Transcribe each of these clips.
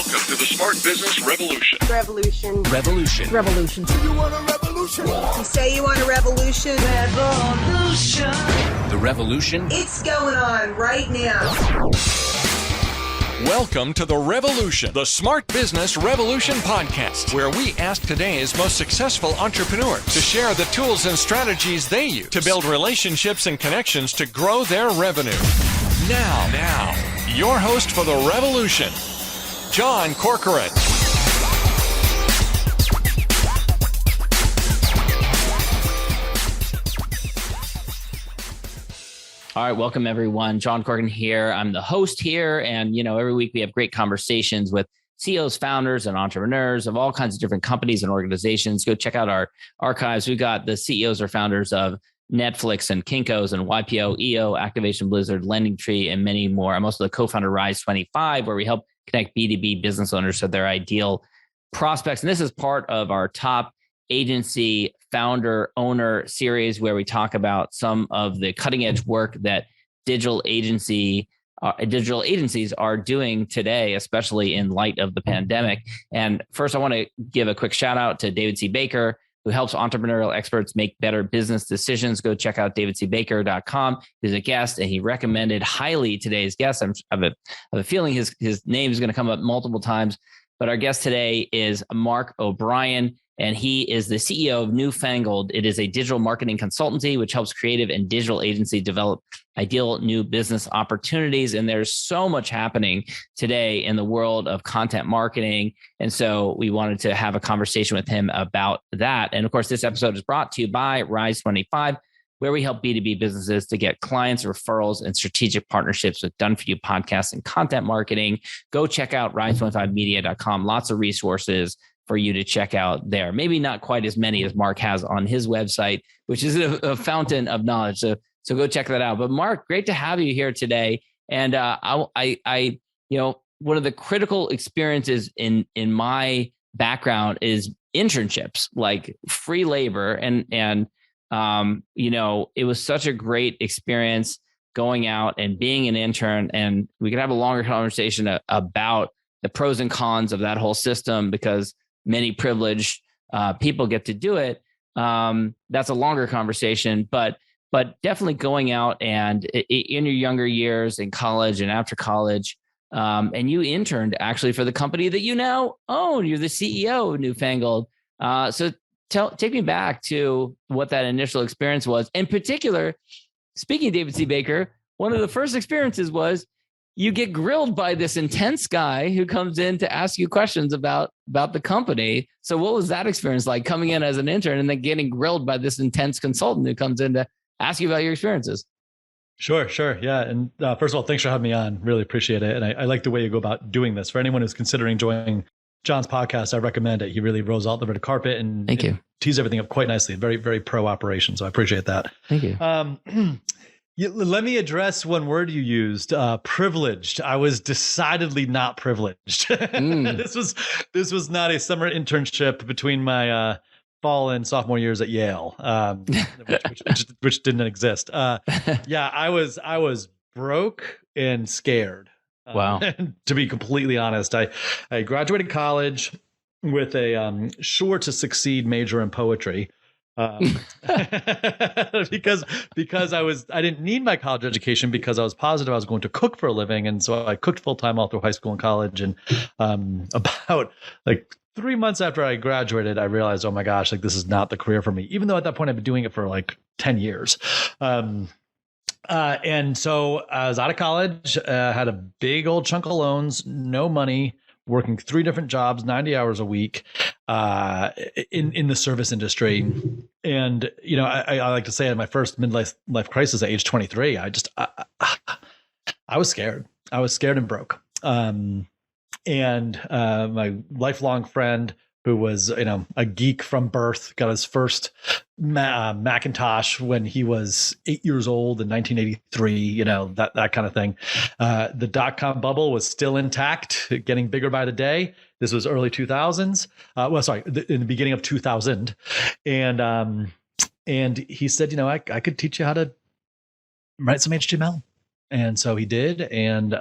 Welcome to the Smart Business Revolution. Revolution. Revolution. Revolution. You want a revolution? You say you want a revolution? Revolution. The revolution. It's going on right now. Welcome to The Revolution, the Smart Business Revolution podcast, where we ask today's most successful entrepreneurs to share the tools and strategies they use to build relationships and connections to grow their revenue. Now, your host for The Revolution, John Corcoran. All right, welcome everyone. John Corcoran here. I'm the host here. And, every week we have great conversations with CEOs, founders, and entrepreneurs of all kinds of different companies and organizations. Go check out our archives. We've got the CEOs or founders of Netflix and Kinko's and YPO, EO, Activation Blizzard, Lending Tree, and many more. I'm also the co-founder of Rise 25, where we help connect B2B business owners to their ideal prospects. And this is part of our top agency founder owner series, where we talk about some of the cutting edge work that digital agencies are doing today, especially in light of the pandemic. And first, I want to give a quick shout out to David C. Baker, who helps entrepreneurial experts make better business decisions. Go check out davidcbaker.com. He's a guest, and he recommended highly today's guest. I have a feeling his name is going to come up multiple times, but our guest today is Mark O'Brien, and he is the CEO of Newfangled. It is a digital marketing consultancy which helps creative and digital agencies develop ideal new business opportunities. And there's so much happening today in the world of content marketing. And so we wanted to have a conversation with him about that. And of course, this episode is brought to you by Rise 25, where we help B2B businesses to get clients, referrals, and strategic partnerships with done-for-you podcasts and content marketing. Go check out rise25media.com. Lots of resources for you to check out there. Maybe not quite as many as Mark has on his website, which is a fountain of knowledge. So go check that out. But Mark, great to have you here today. And I one of the critical experiences in my background is internships, like free labor, and it was such a great experience going out and being an intern. And we could have a longer conversation about the pros and cons of that whole system, because many privileged people get to do it. That's a longer conversation, but definitely going out and in your younger years in college and after college, and you interned actually for the company that you now own. You're the CEO of Newfangled. So take me back to what that initial experience was. In particular, speaking of David C. Baker, one of the first experiences was you get grilled by this intense guy who comes in to ask you questions about the company. So what was that experience like, coming in as an intern and then getting grilled by this intense consultant who comes in to ask you about your experiences? Sure. Yeah. And first of all, thanks for having me on. Really appreciate it. And I like the way you go about doing this. For anyone who's considering joining John's podcast, I recommend it. He really rolls out the red carpet and Thank you. Tees everything up quite nicely. Very, very pro operation. So I appreciate that. Thank you. Let me address one word you used, privileged. I was decidedly not privileged. This was not a summer internship between my fall and sophomore years at Yale, which didn't exist. I was broke and scared. Wow. To be completely honest, I graduated college with a sure to succeed major in poetry. Because I didn't need my college education, because I was positive I was going to cook for a living. And so I cooked full time all through high school and college. And about 3 months after I graduated, I realized, oh my gosh, this is not the career for me, even though at that point I've been doing it for 10 years. And so I was out of college, had a big old chunk of loans, no money, working 3 different jobs, 90 hours a week, in the service industry. And, I like to say in my first midlife crisis at age 23, I was scared. I was scared and broke. And my lifelong friend, who was, a geek from birth, got his first Macintosh when he was 8 years old in 1983, that kind of thing. The dot-com bubble was still intact, getting bigger by the day. This was early 2000s. In the beginning of 2000. And he said, I could teach you how to write some HTML. And so he did. And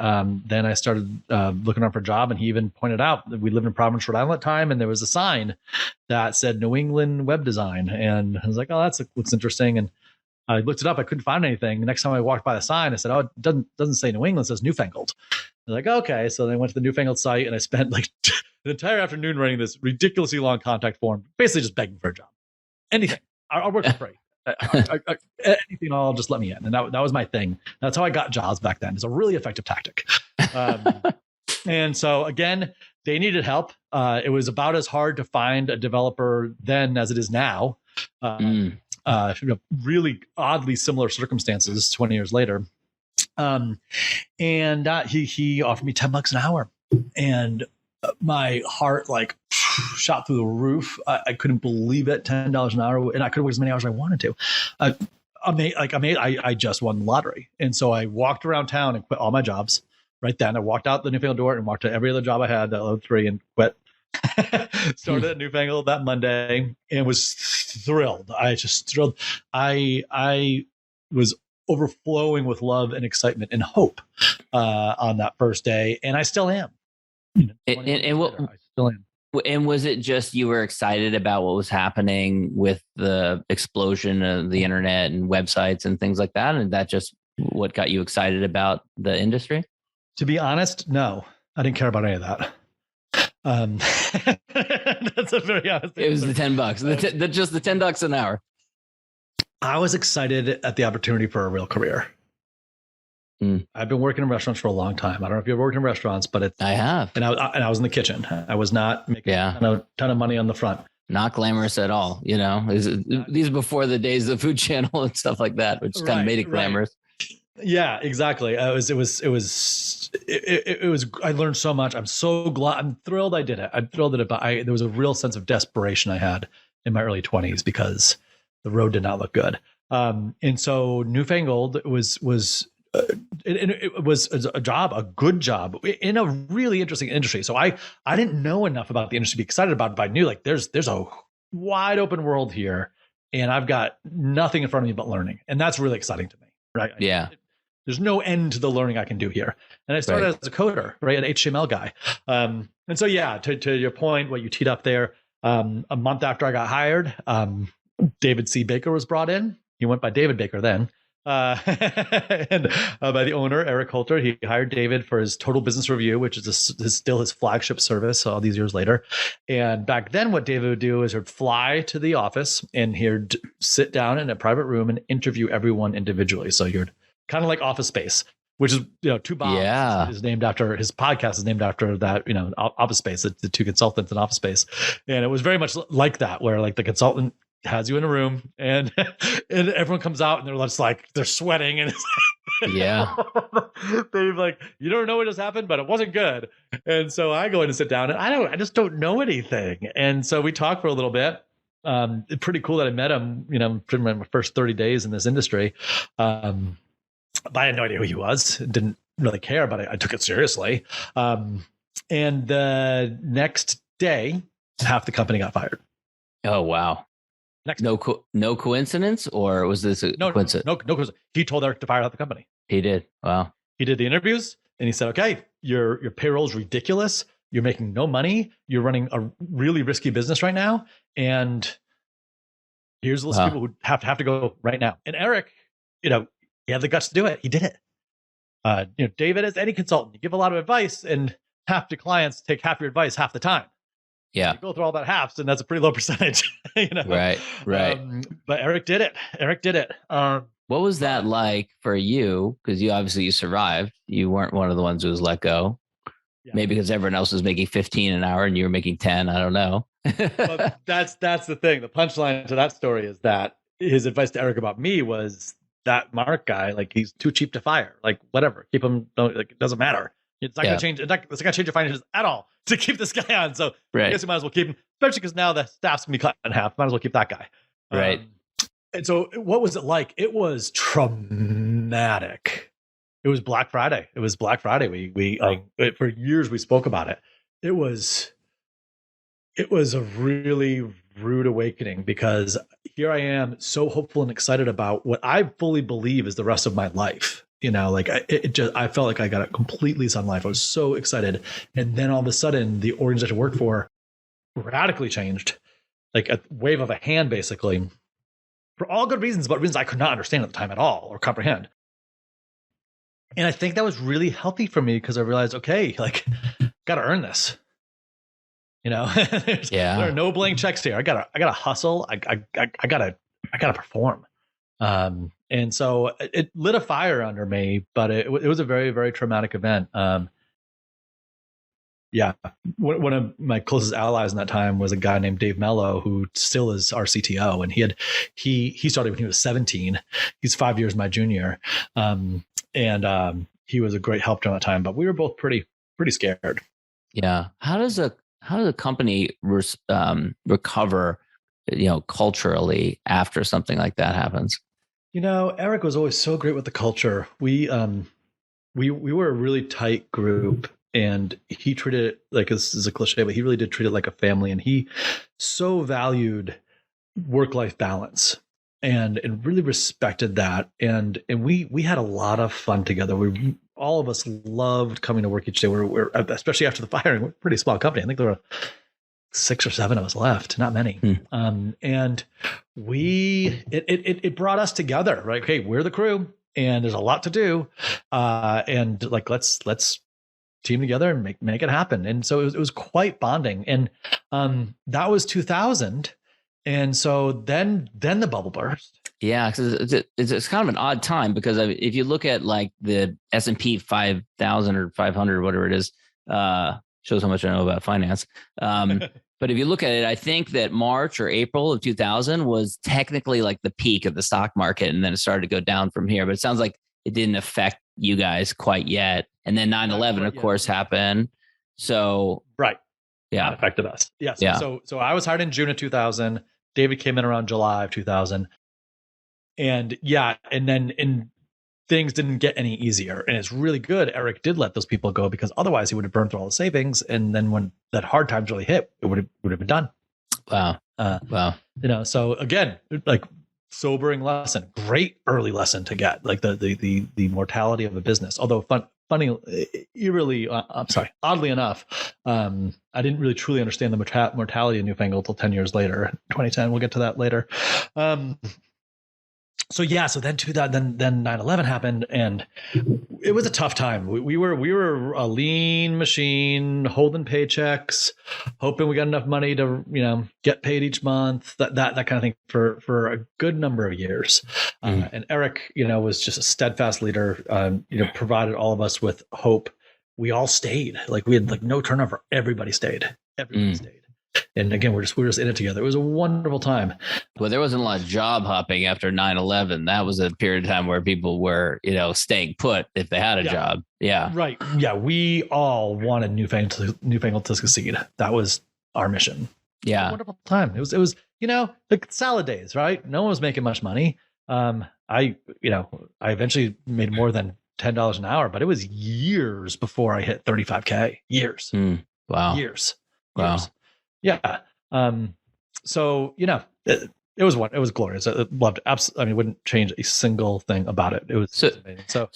then I started looking around for a job. And he even pointed out that we lived in Providence, Rhode Island at the time. And there was a sign that said New England web design. And I was like, oh, that looks interesting. And I looked it up. I couldn't find anything. The next time I walked by the sign, I said, oh, it doesn't say New England. It says Newfangled. They're like, okay. So then I went to the Newfangled site and I spent like an entire afternoon running this ridiculously long contact form, basically just begging for a job. Anything. I'll work for free. Anything, I'll just let me in. And that was my thing. That's how I got jobs back then. It's a really effective tactic. And so again, they needed help. It was about as hard to find a developer then as it is now. Really oddly similar circumstances 20 years later. And he offered me $10 an hour, and my heart like shot through the roof. I couldn't believe it. $10 an hour, and I could work as many hours as I wanted to. I just won the lottery. And so I walked around town and quit all my jobs right then. I walked out the Newfangled door and walked to every other job I had, that level 3, and quit. Started at Newfangled that Monday and was thrilled. I was overflowing with love and excitement and hope on that first day, and I still am. I still am. And was it just you were excited about what was happening with the explosion of the internet and websites and things like that, and that just what got you excited about the industry? To be honest, no, I didn't care about any of that. That's a very honest answer. It was the $10, just the $10 an hour. I was excited at the opportunity for a real career. I've been working in restaurants for a long time. I don't know if you've worked in restaurants, but I have. And I was in the kitchen. I was not making a ton of money on the front. Not glamorous at all. You know, these are before the days of Food Channel and stuff like that, which kind of made it glamorous. Right. Yeah, exactly. It was. I learned so much. I'm so glad. I'm thrilled I did it. I'm thrilled that there was a real sense of desperation I had in my early 20s because the road did not look good. And so Newfangled was it was a job, a good job in a really interesting industry. So I didn't know enough about the industry to be excited about it, but I knew like there's a wide open world here, and I've got nothing in front of me but learning, and that's really exciting to me. Right? Yeah. There's no end to the learning I can do here. And I started as a coder, right? An HTML guy. And so, yeah, to your point, what you teed up there, a month after I got hired, David C. Baker was brought in. He went by David Baker then. And by the owner, Eric Holter. He hired David for his Total Business Review, which is still his flagship service all these years later. And back then, what David would do is he'd fly to the office and he'd sit down in a private room and interview everyone individually. So you're kind of like Office Space, which is, Two Bobs is named after, his podcast is named after that, Office Space, the two consultants in Office Space. And it was very much like that, where like the consultant has you in a room and everyone comes out and they're just like, they're sweating and yeah, they're like, you don't know what just happened, but it wasn't good. And so I go in and sit down and I just don't know anything. And so we talk for a little bit. Pretty cool that I met him, pretty much my first 30 days in this industry. But I had no idea who he was. Didn't really care, but I took it seriously. And the next day, half the company got fired. Oh, wow. No coincidence, or was this a coincidence? No coincidence. He told Eric to fire out the company. He did. Wow. He did the interviews and he said, okay, your payroll is ridiculous. You're making no money. You're running a really risky business right now. And here's a list of people who have to go right now. And Eric, he had the guts to do it. He did it. David, as any consultant, you give a lot of advice and half the clients take half your advice half the time. Yeah. You go through all that halves and that's a pretty low percentage. Right. But Eric did it. What was that like for you? Because you survived. You weren't one of the ones who was let go. Yeah. Maybe because everyone else was making 15 an hour and you were making 10. I don't know. But that's the thing. The punchline to that story is that his advice to Eric about me was, that Mark guy, like, he's too cheap to fire. Like, whatever, keep him. Like, it doesn't matter. It's not going to change. It's not going to change your finances at all to keep this guy on. So I guess you might as well keep him, especially because now the staff's going to be cut in half. Might as well keep that guy. Right. And so, what was it like? It was traumatic. It was Black Friday. We for years we spoke about it. It was a really rude awakening, because here I am so hopeful and excited about what I fully believe is the rest of my life. I felt like I got a complete lease on life. I was so excited. And then all of a sudden the organization I worked for radically changed, like a wave of a hand, basically, for all good reasons, but reasons I could not understand at the time at all or comprehend. And I think that was really healthy for me because I realized, okay, like, got to earn this. There are no blank checks here. I gotta hustle. I gotta perform. And so it lit a fire under me, but it was a very, very traumatic event. One of my closest allies in that time was a guy named Dave Mello, who still is our CTO, and he started when he was 17. He's 5 years my junior, and he was a great help during that time. But we were both pretty scared. Yeah. How does a company recover, culturally after something like that happens? Eric was always so great with the culture. We were a really tight group, and he treated it like, this is a cliche, but he really did treat it like a family. And he so valued work-life balance and really respected that. And we had a lot of fun together. All of us loved coming to work each day. We're especially after the firing, we're a pretty small company. I think there were 6 or 7 of us left, not many. And it brought us together, right? Okay, we're the crew and there's a lot to do. And like, let's team together and make it happen. And so it was quite bonding. And that was 2000. And so then the bubble burst. Yeah, because it's kind of an odd time, because if you look at like the S&P 5,000 or 500, whatever it is, shows how much I know about finance. But if you look at it, I think that March or April of 2000 was technically like the peak of the stock market, and then it started to go down from here. But it sounds like it didn't affect you guys quite yet. And then 9/11, of course, happened. So right, yeah, that affected us. Yes. Yeah. So I was hired in June of 2000. David came in around July of 2000. And things didn't get any easier. And it's really good Eric did let those people go, because otherwise he would have burned through all the savings. And then when that hard times really hit, it would have been done. Wow. Wow. So again, like, sobering lesson, great early lesson to get, like the mortality of a business. Although oddly enough, I didn't really truly understand the mortality of Newfangled until 10 years later, 2010. We'll get to that later. So then 9/11 happened, and it was a tough time. We were a lean machine, holding paychecks, hoping we got enough money to get paid each month, that kind of thing for a good number of years. And Eric, was just a steadfast leader. Provided all of us with hope. We all stayed. Like, we had like no turnover. Everybody stayed. Everybody stayed. And again, we're just in it together. It was a wonderful time. Well, there wasn't a lot of job hopping after 9/11. That was a period of time where people were, staying put if they had a job. Yeah. Right. Yeah. We all wanted Newfangled to succeed. That was our mission. Yeah. A wonderful time. It was, like salad days, right? No one was making much money. I eventually made more than $10 an hour, but it was years before I hit 35K. Years. Wow. Years. Wow. Yeah. So, it was glorious. I loved it. Absolutely. I mean, wouldn't change a single thing about it. It was amazing. So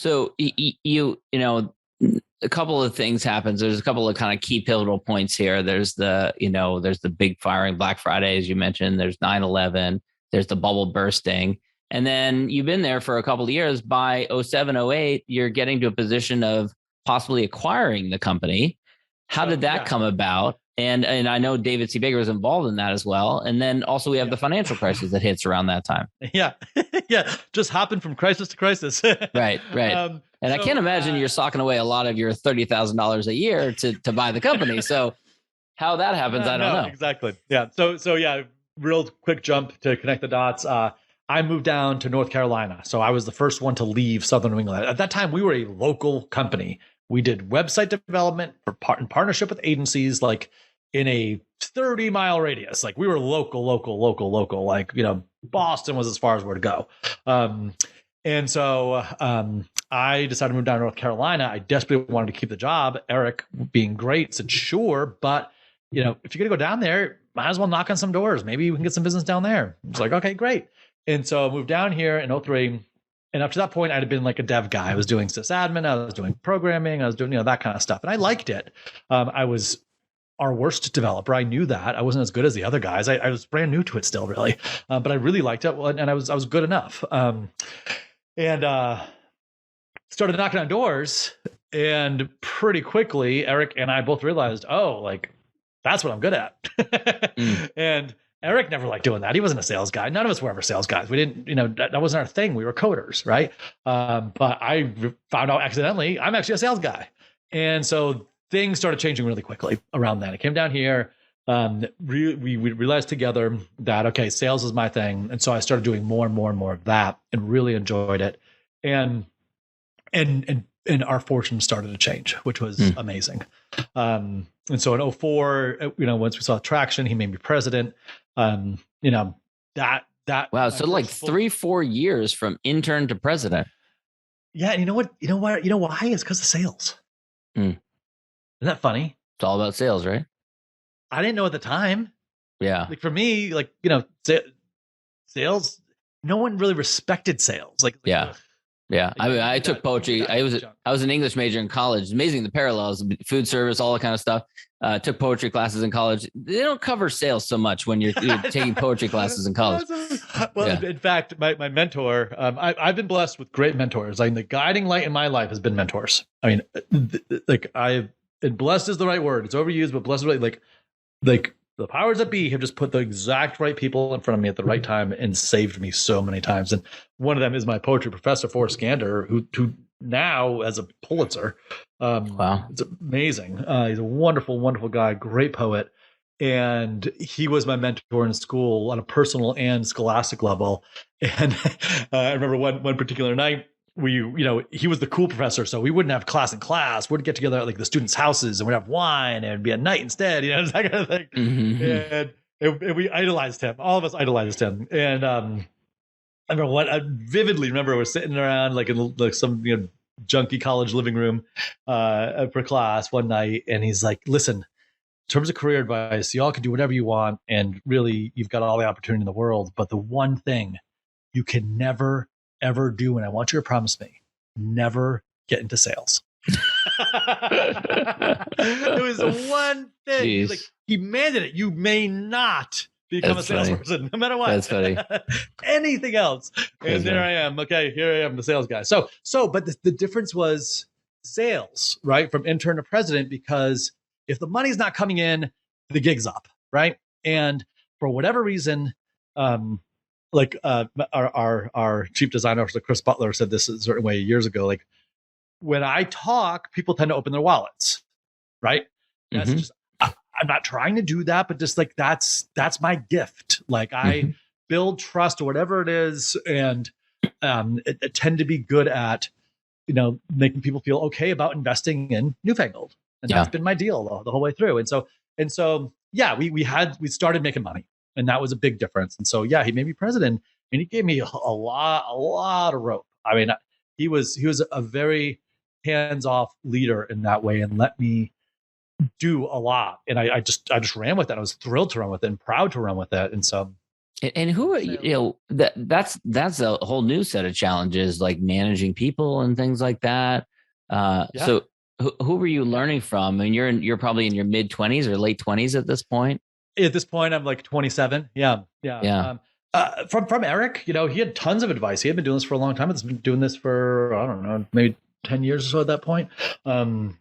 a couple of things happens. There's a couple of kind of key pivotal points here. There's the big firing, Black Friday, as you mentioned. There's 9/11. There's the bubble bursting. And then you've been there for a couple of years. By 07, 08, you're getting to a position of possibly acquiring the company. How did that come about? And I know David C. Baker was involved in that as well. And then also we have the financial crisis that hits around that time. Yeah. Yeah. Just hopping from crisis to crisis. Right. And I can't imagine you're socking away a lot of your $30,000 a year to buy the company. So how that happens, I don't know. Exactly. Yeah. So yeah, real quick jump to connect the dots. I moved down to North Carolina. So I was the first one to leave Southern New England. At that time, we were a local company. We did website development in partnership with agencies, like in a 30-mile radius. Like, we were local. Like, Boston was as far as where to go. And so I decided to move down to North Carolina. I desperately wanted to keep the job. Eric, being great, said, sure, but if you're going to go down there, might as well knock on some doors. Maybe we can get some business down there. It's like, okay, great. And so I moved down here in 03. And up to that point, I had been like a dev guy. I was doing sysadmin, I was doing programming, I was doing, that kind of stuff. And I liked it. I was our worst developer. I knew that. I wasn't as good as the other guys. I was brand new to it still, really. But I really liked it. And I was good enough. And started knocking on doors. And pretty quickly, Eric and I both realized, that's what I'm good at. And Eric never liked doing that. He wasn't a sales guy. None of us were ever sales guys. We didn't, that wasn't our thing. We were coders, right? But I found out accidentally, I'm actually a sales guy. And so things started changing really quickly around that. I came down here. We realized together that, okay, sales is my thing. And so I started doing more and more and more of that and really enjoyed it. And our fortune started to change, which was amazing. And so in 2004, once we saw traction, he made me president. Wow. So like 3-4 years from intern to president. Yeah. And you know why? It's because of sales. Isn't that funny? It's all about sales, right? I didn't know at the time. Yeah. Like for me, sales, no one really respected sales. Yeah. I took poetry. I was an English major in college. It's amazing the parallels, food service, all that kind of stuff. Took poetry classes in college. They don't cover sales so much when you're taking poetry classes in college. Well, in fact, my mentor, I've been blessed with great mentors. The guiding light in my life has been mentors. And blessed is the right word. It's overused, but blessed is right. Like the powers that be have just put the exact right people in front of me at the right time and saved me so many times. And one of them is my poetry professor, Forrest Gander, who now has a Pulitzer. Wow. It's amazing. He's a wonderful, wonderful guy, great poet. And he was my mentor in school on a personal and scholastic level. And I remember one particular night, he was the cool professor, so we wouldn't have class in class. We'd get together at the students' houses and we'd have wine and it'd be at night instead, that kind of thing. And we idolized him. All of us idolized him. And I vividly remember we're sitting around in some junky college living room for class one night, and he's like, "Listen, in terms of career advice, y'all can do whatever you want, and really, you've got all the opportunity in the world. But the one thing you can never ever do, and I want you to promise me, never get into sales." It was the one thing. He mandated it. You may not become a salesperson, no matter what. That's funny. Anything else. And there I am. Okay, here I am, the sales guy. But the difference was sales, right? From intern to president, because if the money's not coming in, the gig's up, right? And for whatever reason, our chief designer officer, Chris Butler, said this a certain way years ago. When I talk, people tend to open their wallets, right? That's just, I'm not trying to do that, but just that's my gift. I build trust or whatever it is, and I tend to be good at, making people feel okay about investing in Newfangled, and that's been my deal the whole way through. And so, we started making money. And that was a big difference. And so, he made me president, and he gave me a lot of rope. I mean, he was a very hands-off leader in that way, and let me do a lot. And I just ran with it. I was thrilled to run with it and proud to run with it. And so, and who that's a whole new set of challenges, like managing people and things like that. So who were you learning from? I mean, you're probably in your mid 20s or late 20s at this point. At this point, I'm 27. Yeah. From Eric, he had tons of advice. He had been doing this for a long time. He's been doing this for, I don't know, maybe 10 years or so at that point. And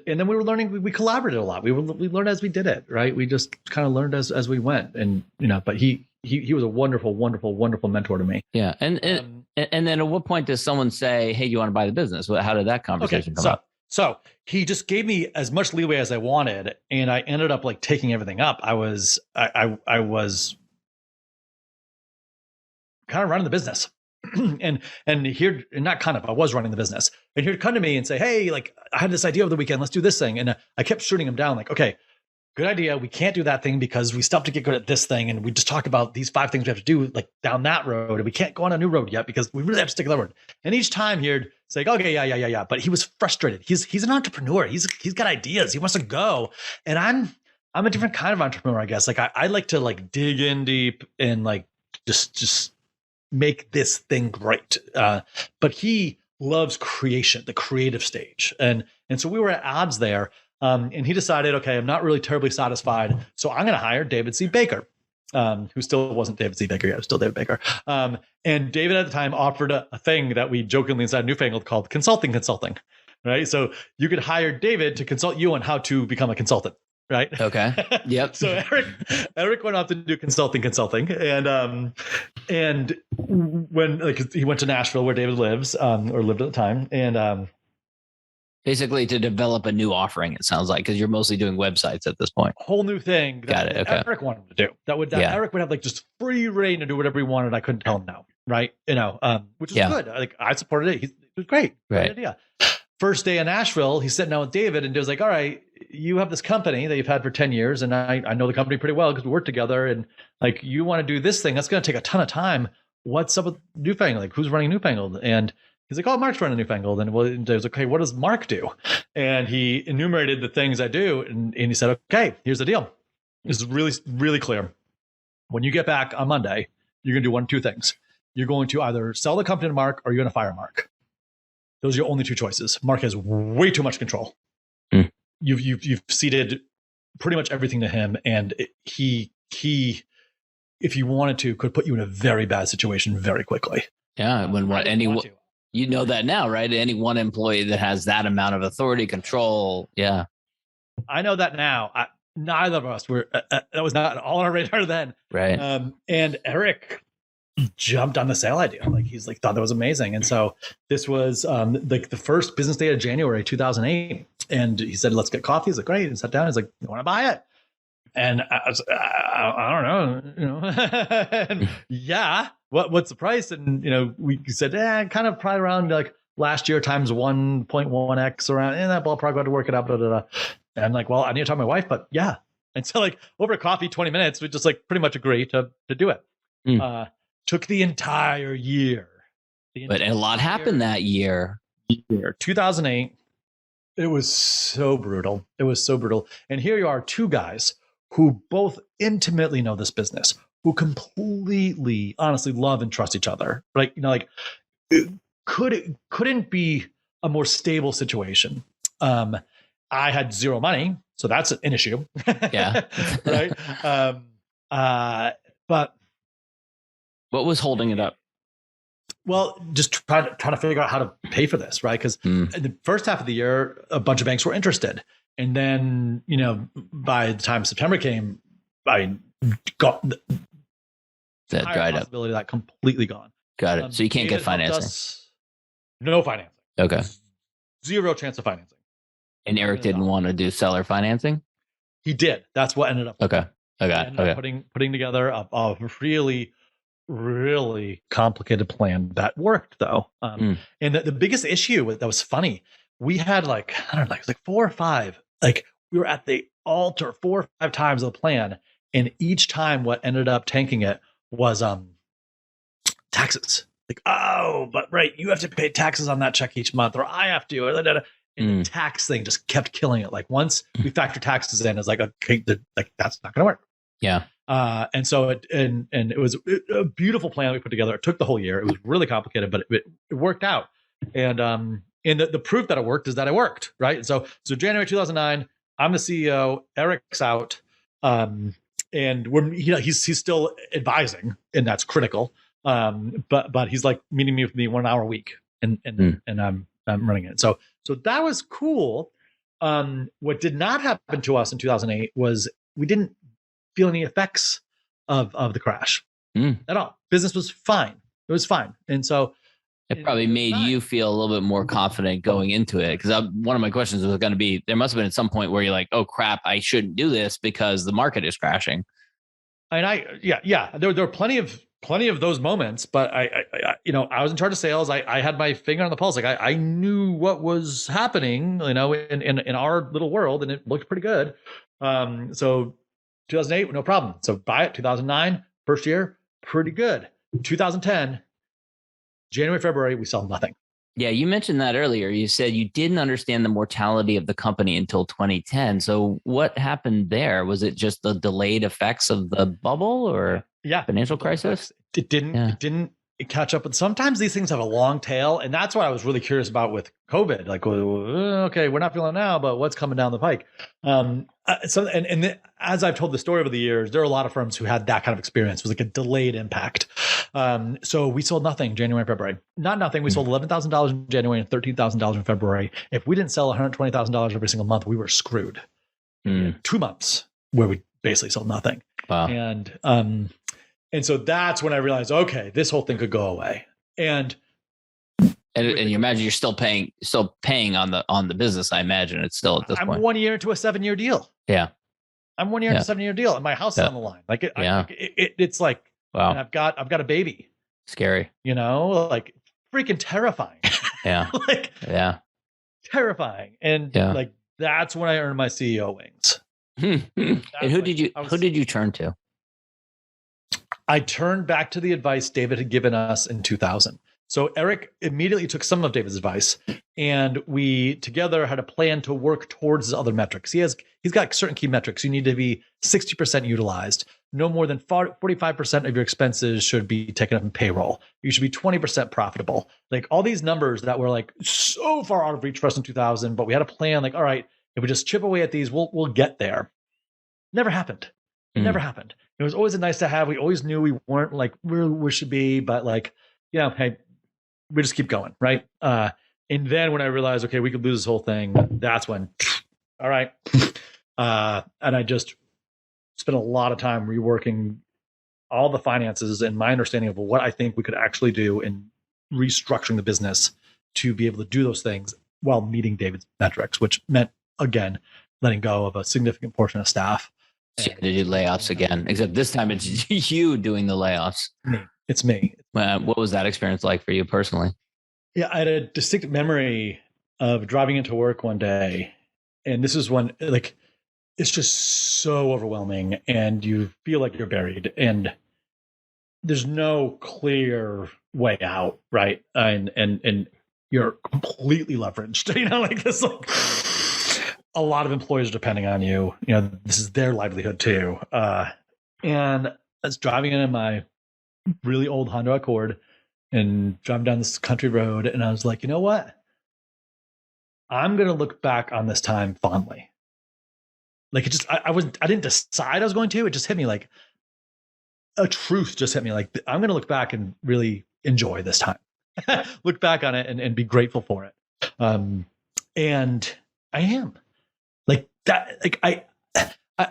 then we were learning. We collaborated a lot. We learned as we did it, right? We just kind of learned as we went. And but he was a wonderful, wonderful, wonderful mentor to me. Yeah. And then at what point does someone say, "Hey, you want to buy the business?" How did that conversation come up? So he just gave me as much leeway as I wanted, and I ended up taking everything up. I was kind of running the business, and I was running the business, and he'd come to me and say, "Hey, I had this idea over the weekend. Let's do this thing." And I kept shooting him down, okay, good idea. We can't do that thing because we still have to get good at this thing, and we just talked about these 5 things we have to do down that road, and we can't go on a new road yet because we really have to stick to that road. And each time he'd say, "Okay, yeah." But he was frustrated. He's an entrepreneur. He's got ideas. He wants to go, and I'm a different kind of entrepreneur, I guess. I like to dig in deep and just make this thing great. But he loves creation, the creative stage. And so we were at odds there. And he decided, okay, I'm not really terribly satisfied, so I'm going to hire David C. Baker, who still wasn't David C. Baker yet, it was still David Baker. And David at the time offered a thing that we jokingly inside Newfangled called consulting, right? So you could hire David to consult you on how to become a consultant, right? Okay. Yep. So Eric went off to do consulting, and when he went to Nashville where David lives, or lived at the time, and basically to develop a new offering, it sounds like, because you're mostly doing websites at this point. Whole new thing that Eric wanted to do. Eric would have like just free reign to do whatever he wanted. I couldn't tell him no, right? Which is good. Like I supported it. It was great. Right. Great idea. First day in Nashville, he's sitting down with David, and David's like, all right, you have this company that you've had for 10 years, and I know the company pretty well because we work together, and like you want to do this thing, that's going to take a ton of time. What's up with Newfangled? Like who's running Newfangled? And he's like, oh, Mark's running Newfangled. And I was like, okay, what does Mark do? And he enumerated the things I do. And he said, okay, here's the deal. This is really, really clear. When you get back on Monday, you're going to do one of two things. You're going to either sell the company to Mark or you're going to fire Mark. Those are your only two choices. Mark has way too much control. Mm. You've ceded pretty much everything to him. And he, if you wanted to, could put you in a very bad situation very quickly. Yeah. You know that now, right? Any one employee that has that amount of authority, control. Yeah. I know that now. Neither of us were, that was not all on our radar then. Right. And Eric jumped on the sale idea. Like he's like, thought that was amazing. And so this was like the first business day of January, 2008. And he said, let's get coffee. He's like, great. And sat down. He's like, you want to buy it? And I was, I don't know, and yeah, what's the price? And, we said, kind of probably around like last year times 1.1x around in that ballpark, got to work it out. Blah, blah, blah. And I'm like, well, I need to talk to my wife, but yeah. And so like over coffee, 20 minutes, we just like pretty much agree to do it. Took the entire year. But a lot happened that year. 2008. It was so brutal. And here you are, two guys who both intimately know this business, who completely, honestly love and trust each other, right? It couldn't be a more stable situation. I had zero money, so that's an issue. Yeah. Right. But what was holding it up? Well, just trying to figure out how to pay for this, right? Because in the first half of the year, a bunch of banks were interested. And then, by the time September came, I got that dried up. Possibility of that completely gone. Got it. So you can't get financing. No financing. Okay. Zero chance of financing. And Eric didn't want to do seller financing? He did. That's what ended up. Okay. Up putting together a really, really complicated plan that worked though. And the biggest issue that was funny, we had like, I don't know, it was like 4 or 5, like we were at the altar 4 or 5 times of the plan. And each time what ended up tanking it was taxes. Like, oh, but right, you have to pay taxes on that check each month, or I have to, or and the tax thing just kept killing it. Like once we factor taxes in, it's like, okay, that's not going to work. Yeah. And so it was a beautiful plan we put together. It took the whole year. It was really complicated, but it worked out. And the proof that it worked is that it worked, right? So January 2009, I'm the CEO. Eric's out, and he's still advising, and that's critical. But he's like meeting me with me 1 hour a week, and I'm running it. So that was cool. What did not happen to us in 2008 was we didn't feel any effects of the crash at all. Business was fine. It was fine. And so it probably made you feel a little bit more confident going into it. Because one of my questions was going to be, there must have been at some point where you're like, oh crap, I shouldn't do this because the market is crashing. And there were plenty of those moments, but I was in charge of sales. I had my finger on the pulse. Like I knew what was happening, in our little world, and it looked pretty good. So 2008, no problem. So buy it. 2009, first year, pretty good. 2010, January, February, we sell nothing. Yeah, you mentioned that earlier. You said you didn't understand the mortality of the company until 2010. So what happened there? Was it just the delayed effects of the bubble or financial crisis? It didn't catch up. But sometimes these things have a long tail. And that's what I was really curious about with COVID. Like, well, okay, we're not feeling it now, but what's coming down the pike? As I've told the story over the years, there are a lot of firms who had that kind of experience. It was like a delayed impact. So we sold nothing January and February. Not nothing. We sold $11,000 in January and $13,000 in February. If we didn't sell $120,000 every single month, we were screwed. 2 months where we basically sold nothing. Wow. And so that's when I realized, okay, this whole thing could go away. And you imagine you're still paying on the business. I imagine it's still at this point. I'm 1 year into a 7-year deal. Yeah. I'm 1 year into a 7-year deal, and my house is on the line. Like it's like, wow. And I've got a baby. Scary. Like freaking terrifying. Yeah. Terrifying. And like that's when I earned my CEO wings. And who did you turn to? I turned back to the advice David had given us in 2000. So Eric immediately took some of David's advice, and we together had a plan to work towards his other metrics. He's got certain key metrics. You need to be 60% utilized. No more than 45% of your expenses should be taken up in payroll. You should be 20% profitable. Like all these numbers that were like so far out of reach for us in 2000, but we had a plan like, all right, if we just chip away at these, we'll get there. Never happened. Never happened. It was always a nice to have. We always knew we weren't like where we should be, but like, hey, we just keep going, right? And then when I realized, okay, we could lose this whole thing, that's when, all right. And I just spent a lot of time reworking all the finances and my understanding of what I think we could actually do in restructuring the business to be able to do those things while meeting David's metrics, which meant, again, letting go of a significant portion of staff. So you had to do layoffs again, except this time it's you doing the layoffs. It's me. What was that experience like for you personally? Yeah, I had a distinct memory of driving into work one day, and this is when like it's just so overwhelming, and you feel like you're buried, and there's no clear way out, right? And you're completely leveraged, like this. Like, a lot of employers are depending on you. This is their livelihood too. And I was driving in my really old Honda Accord and driving down this country road, and I was like, you know what? I'm gonna look back on this time fondly. Like it just, I didn't decide I was going to. It just hit me like a truth. Just hit me like I'm gonna look back and really enjoy this time. Look back on it and be grateful for it. And I am. Like that, like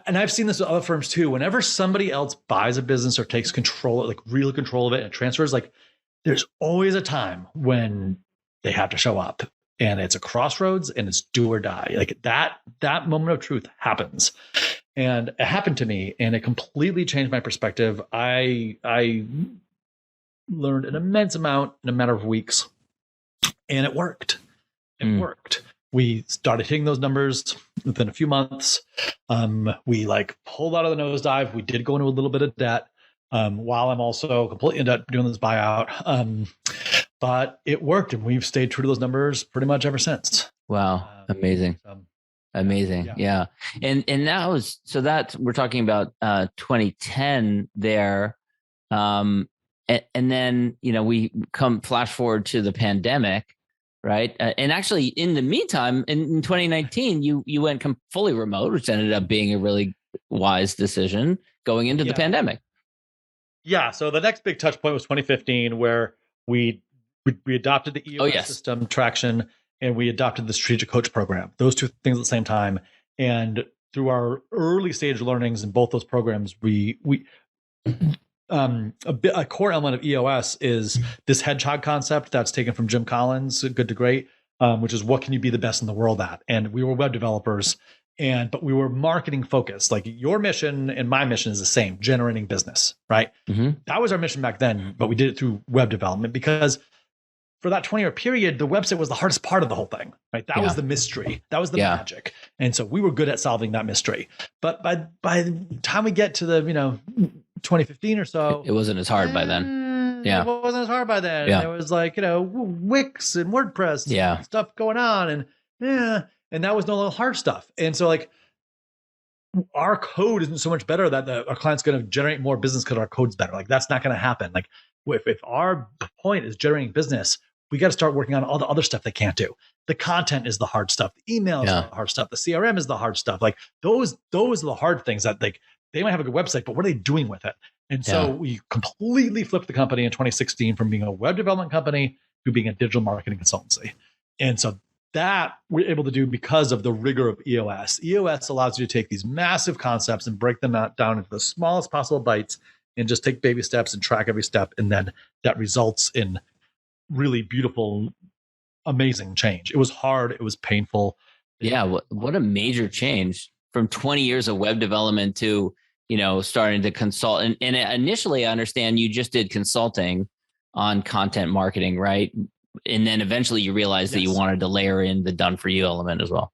and I've seen this with other firms too. Whenever somebody else buys a business or takes control, like real control of it and transfers, like there's always a time when they have to show up, and it's a crossroads and it's do or die. Like that moment of truth happens, and it happened to me, and it completely changed my perspective. I learned an immense amount in a matter of weeks, and it worked. It worked. We started hitting those numbers within a few months. We like pulled out of the nosedive. We did go into a little bit of debt while I'm also completely in debt doing this buyout. But it worked, and we've stayed true to those numbers pretty much ever since. Wow. Amazing. Amazing. Yeah. And that was, so that we're talking about 2010 there. And then, we come flash forward to the pandemic. Right. And actually, in the meantime, in 2019, you went fully remote, which ended up being a really wise decision going into the pandemic. Yeah. So the next big touch point was 2015, where we adopted the EOS system traction, and we adopted the strategic coach program. Those two things at the same time. And through our early stage learnings in both those programs, a core element of EOS is this hedgehog concept that's taken from Jim Collins' Good to Great, which is what can you be the best in the world at? And we were web developers, but we were marketing focused. Like your mission and my mission is the same, generating business, right? Mm-hmm. That was our mission back then, but we did it through web development because for that 20-year period, the website was the hardest part of the whole thing, right? That was the mystery. That was the magic. And so we were good at solving that mystery. But by the time we get to the, 2015 or so, it wasn't as hard by then. It wasn't as hard by then. Yeah. It was like, Wix and WordPress and stuff going on. And that was no longer hard stuff. And so like our code isn't so much better that our client's going to generate more business because our code's better. Like that's not going to happen. Like if our point is generating business, we got to start working on all the other stuff they can't do. The content is the hard stuff. The emails are the hard stuff. The CRM is the hard stuff. Like those are the hard things that like they might have a good website, but what are they doing with it? And so we completely flipped the company in 2016 from being a web development company to being a digital marketing consultancy. And so that we're able to do because of the rigor of EOS. EOS allows you to take these massive concepts and break them down into the smallest possible bites and just take baby steps and track every step. And then that results in really beautiful, amazing change. It was hard. It was painful. Yeah. What a major change from 20 years of web development to, starting to consult. And initially, I understand you just did consulting on content marketing, right? And then eventually you realized that you wanted to layer in the done for you element as well.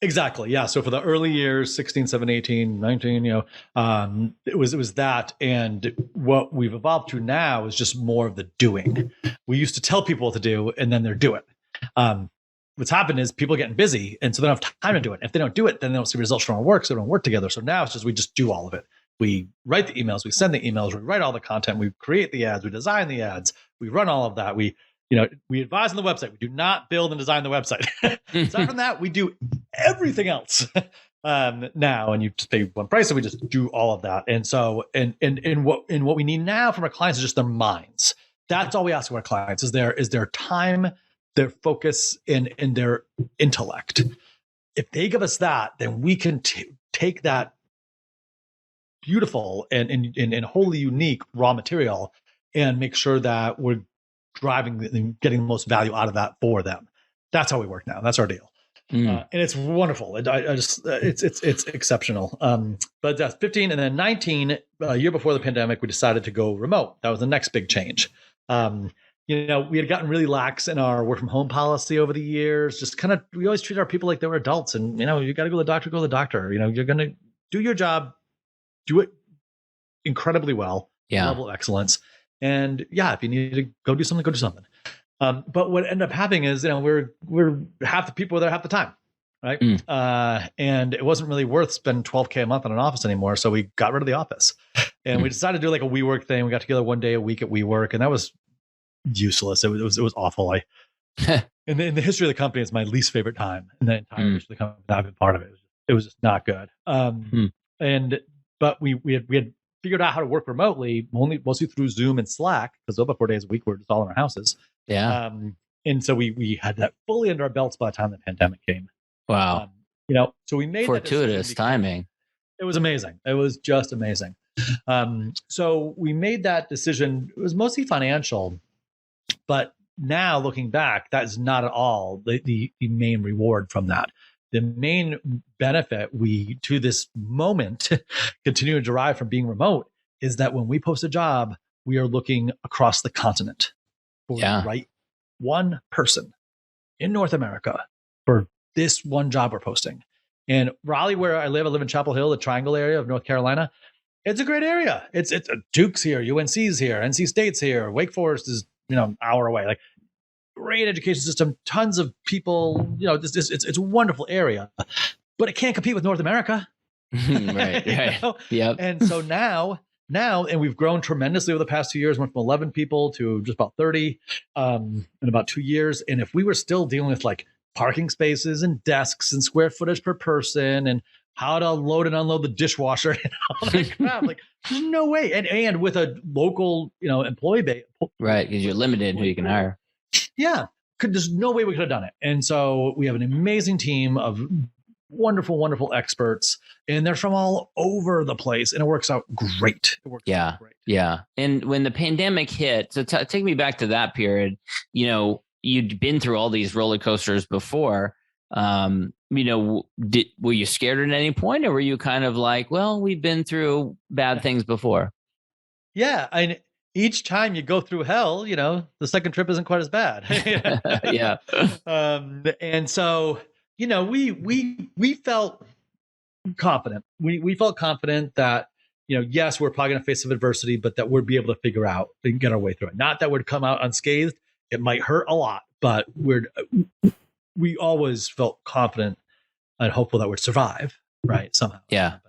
Exactly. Yeah. So for the early years, 16, 17, 18, 19, it was that. And what we've evolved to now is just more of the doing. We used to tell people what to do and then they're doing. What's happened is people are getting busy and so they don't have time to do it. If they don't do it, then they don't see results from our work. So they don't work together. So now it's just, we just do all of it. We write the emails, we send the emails, we write all the content, we create the ads, we design the ads, we run all of that. We advise on the website. We do not build and design the website. Aside from that, we do everything else now, and you just pay one price, and we just do all of that. And so, and what we need now from our clients is just their minds. That's all we ask of our clients: is their time, their focus, and their intellect. If they give us that, then we can take that beautiful and wholly unique raw material and make sure that we're driving and getting the most value out of that for them. That's how we work now. That's our deal. And it's wonderful. It's exceptional. But that's 15 and then 19, a year before the pandemic, we decided to go remote. That was the next big change. We had gotten really lax in our work from home policy over the years. Just kind of, we always treat our people like they were adults and, you got to go to the doctor, you're going to do your job, do it incredibly well, level of excellence. And if you need to go do something, go do something. But what ended up happening is, we're half the people there half the time, right? And it wasn't really worth spending $12K a month in an office anymore. So we got rid of the office and we decided to do like a WeWork thing. We got together one day a week at WeWork and that was useless. It was awful. In the history of the company, it's my least favorite time in the entire history of the company that I've been part of it. It was just not good. But we had figured out how to work remotely, mostly through Zoom and Slack, because over 4 days a week we're just all in our houses. Yeah. And so we had that fully under our belts by the time the pandemic came. Wow. So we made fortuitous timing. It was amazing. It was just amazing. So we made that decision. It was mostly financial, but now looking back, that is not at all the main reward from that. The main benefit we, to this moment, continue to derive from being remote is that when we post a job, we are looking across the continent for the right one person in North America for this one job we're posting. And Raleigh, where I live in Chapel Hill, the Triangle area of North Carolina. It's a great area. It's Duke's here, UNC's here, NC State's here, Wake Forest is an hour away. Like, great education system, tons of people. It's a wonderful area, but it can't compete with North America. Right. Yep. And so now, and we've grown tremendously over the past 2 years. Went from 11 people to just about 30 in about 2 years. And if we were still dealing with like parking spaces and desks and square footage per person and how to load and unload the dishwasher and all that crap, like there's no way. And with a local, employee base, right? Because you're limited in who you can hire. Yeah, there's no way we could have done it. And so we have an amazing team of wonderful, wonderful experts, and they're from all over the place, and it works out great. Out great. Yeah. And when the pandemic hit, so take me back to that period. You'd been through all these roller coasters before. Were you scared at any point, or were you kind of like, well, we've been through bad things before? Yeah, each time you go through hell, the second trip isn't quite as bad. Yeah. And so, we felt confident. We felt confident that, yes, we're probably going to face some adversity, but that we'd be able to figure out and get our way through it. Not that we'd come out unscathed. It might hurt a lot, but we always felt confident and hopeful that we'd survive, right? Somehow. Yeah.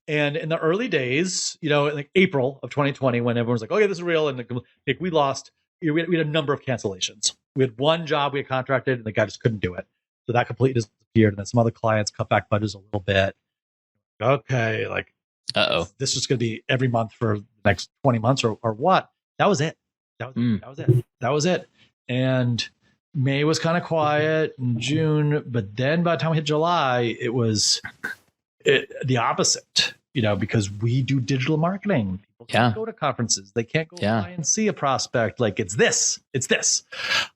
And in the early days, like April of 2020, when everyone's like, okay, this is real. And like we lost, we had a number of cancellations. We had one job we had contracted and the guy just couldn't do it. So that completely disappeared. And then some other clients cut back budgets a little bit. Okay, like, this is going to be every month for the next 20 months or what? That was it. That was it. And May was kind of quiet, and June, but then by the time we hit July, it was the opposite, because we do digital marketing. People can't go to conferences. They can't go fly and see a prospect. Like it's this.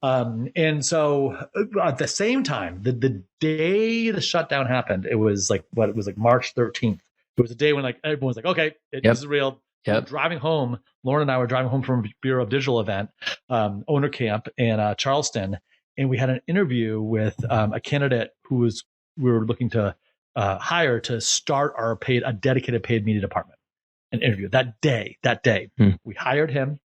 And so at the same time, the day the shutdown happened, it was like March 13th. It was a day when like everyone was like, okay, this is real. Yep. Driving home, Lauren and I were driving home from a Bureau of Digital event, owner camp in Charleston. And we had an interview with a candidate we were looking to hire to start a dedicated paid media department. An interview that day. We hired him,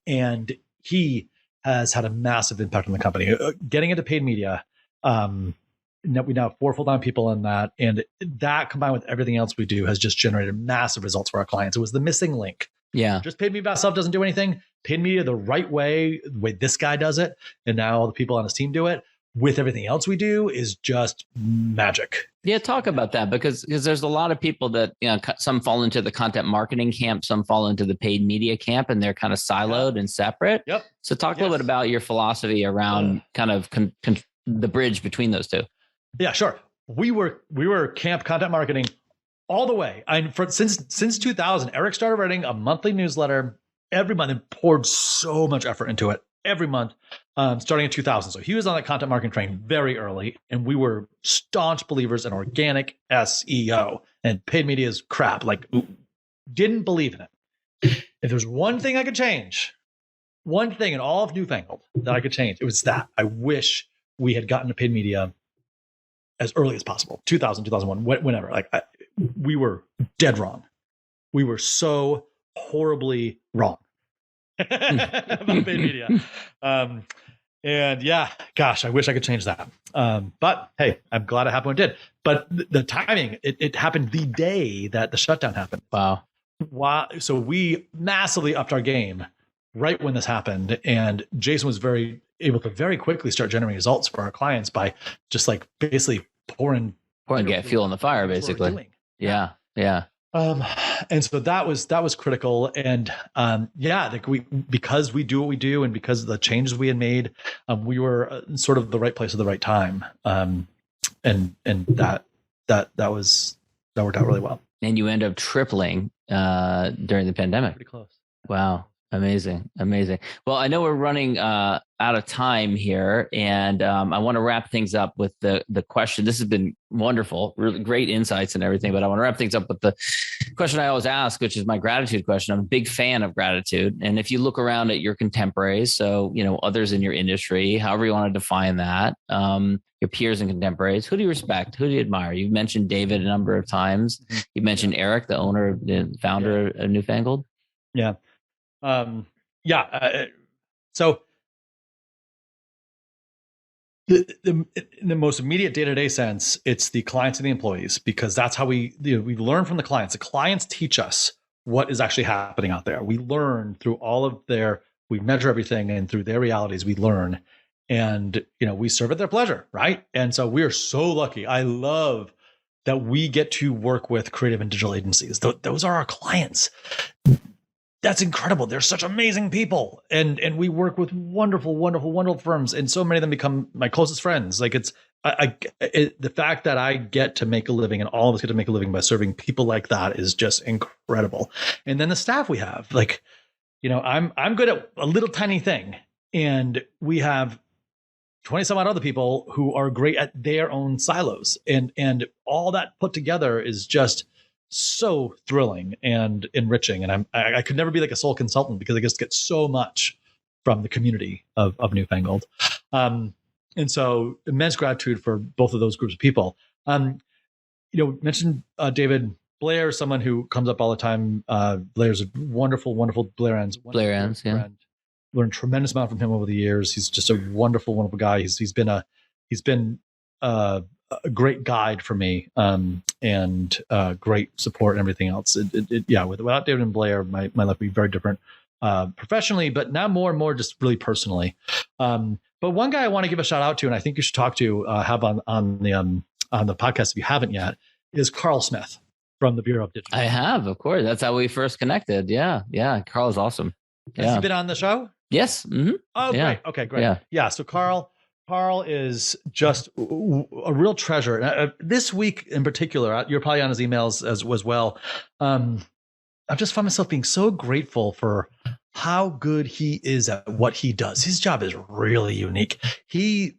and he has had a massive impact on the company. Getting into paid media, we now have 4 full-time people in that, and that combined with everything else we do has just generated massive results for our clients. It was the missing link. Yeah, just paid media by itself doesn't do anything. Paid media the right way, the way this guy does it, and now the people on his team do it, with everything else we do, is just magic. Yeah, talk about that, because there's a lot of people that, some fall into the content marketing camp, some fall into the paid media camp, and they're kind of siloed and separate. Yep. So talk a little bit about your philosophy around kind of the bridge between those two. Yeah, sure. We were camp content marketing all the way. Since 2000, Eric started writing a monthly newsletter every month and poured so much effort into it every month, starting in 2000. So he was on that content marketing train very early, and we were staunch believers in organic SEO, and paid media is crap. Like, didn't believe in it. If there's one thing I could change, one thing in all of Newfangled that I could change, it was that. I wish we had gotten to paid media as early as possible. 2000, 2001, whenever. We were dead wrong. We were so horribly wrong about paid media. And yeah, gosh, I wish I could change that. But hey, I'm glad it happened when it did. But the timing, it happened the day that the shutdown happened. Wow. So we massively upped our game right when this happened. And Jason was able to very quickly start generating results for our clients by just like basically pouring get fuel on the fire, basically. Yeah. And so that was critical. And because we do what we do, and because of the changes we had made, we were sort of the right place at the right time. And that worked out really well. And you end up tripling during the pandemic. Pretty close. Wow. Amazing. Well, I know we're running out of time here, and I want to wrap things up with the question. This has been wonderful, really great insights and everything, but I want to wrap things up with the question I always ask, which is my gratitude question. I'm a big fan of gratitude. And if you look around at your contemporaries, so, others in your industry, however you want to define that, your peers and contemporaries, who do you respect? Who do you admire? You've mentioned David a number of times. Mm-hmm. You mentioned Eric, the owner, the founder of Newfangled. Yeah. So in the most immediate day-to-day sense, it's the clients and the employees, because that's how we learn from the clients. The clients teach us what is actually happening out there. We learn through all of we measure everything, and through their realities, we learn, and, we serve at their pleasure. Right. And so we are so lucky. I love that we get to work with creative and digital agencies. Those are our clients. That's incredible. They're such amazing people. And we work with wonderful firms. And so many of them become my closest friends. Like the fact that I get to make a living, and all of us get to make a living by serving people like that, is just incredible. And then the staff we have, I'm good at a little tiny thing, and we have 20 some odd other people who are great at their own silos. And all that put together is just so thrilling and enriching. And I could never be like a sole consultant, because I just get so much from the community of Newfangled. And so immense gratitude for both of those groups of people. Mentioned David Blair, someone who comes up all the time. Blair's a wonderful Blair Ends. Yeah. Learned a tremendous amount from him over the years. He's just a wonderful guy. He's been a great guide for me, and great support and everything else. Without David and Blair, my life would be very different professionally, but now more and more just really personally. But one guy I want to give a shout out to, and I think you should talk to have on the podcast if you haven't yet, is Carl Smith from the Bureau of Digital. I have, of course. That's how we first connected. Yeah. Carl is awesome. Has he been on the show? Yes. Mm-hmm. Oh, yeah. Great. Okay, great. Yeah. So Carl is just a real treasure. This week in particular, you're probably on his emails as well. I've just found myself being so grateful for how good he is at what he does. His job is really unique. He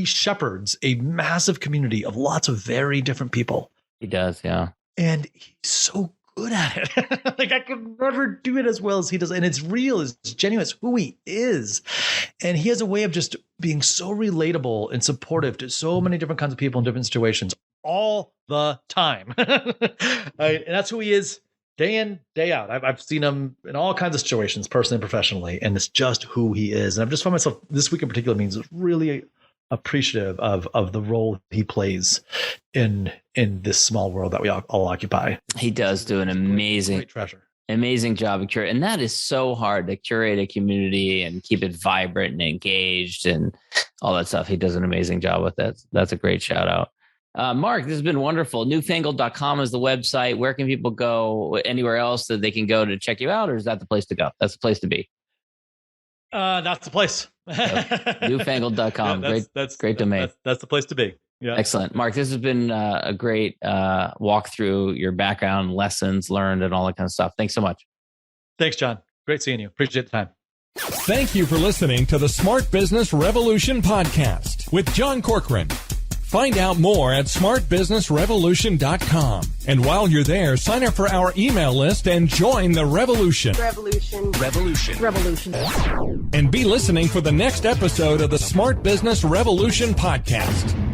shepherds a massive community of lots of very different people. He does, yeah. And he's so good at it. Like, I could never do it as well as he does. And it's real, it's genuine, it's who he is. And he has a way of just being so relatable and supportive to so many different kinds of people in different situations all the time. And that's who he is day in, day out. I've seen him in all kinds of situations, personally and professionally, and it's just who he is. And I've just found myself this week in particular means really appreciative of the role he plays in this small world that we all occupy. He does do an amazing job of curate, and that is so hard to curate a community and keep it vibrant and engaged and all that stuff. He does an amazing job with that. That's a great shout out. Mark, this has been wonderful. Newfangled.com is the website. Where can people go? Anywhere else that they can go to check you out, or is that the place to go? That's the place to be. That's the place. Newfangled.com. Great domain. That's the place to be. Yeah. Excellent. Mark, this has been a great walk through your background, lessons learned, and all that kind of stuff. Thanks so much. Thanks, John. Great seeing you. Appreciate the time. Thank you for listening to the Smart Business Revolution podcast with John Corcoran. Find out more at smartbusinessrevolution.com. And while you're there, sign up for our email list and join the revolution. Revolution. And be listening for the next episode of the Smart Business Revolution podcast.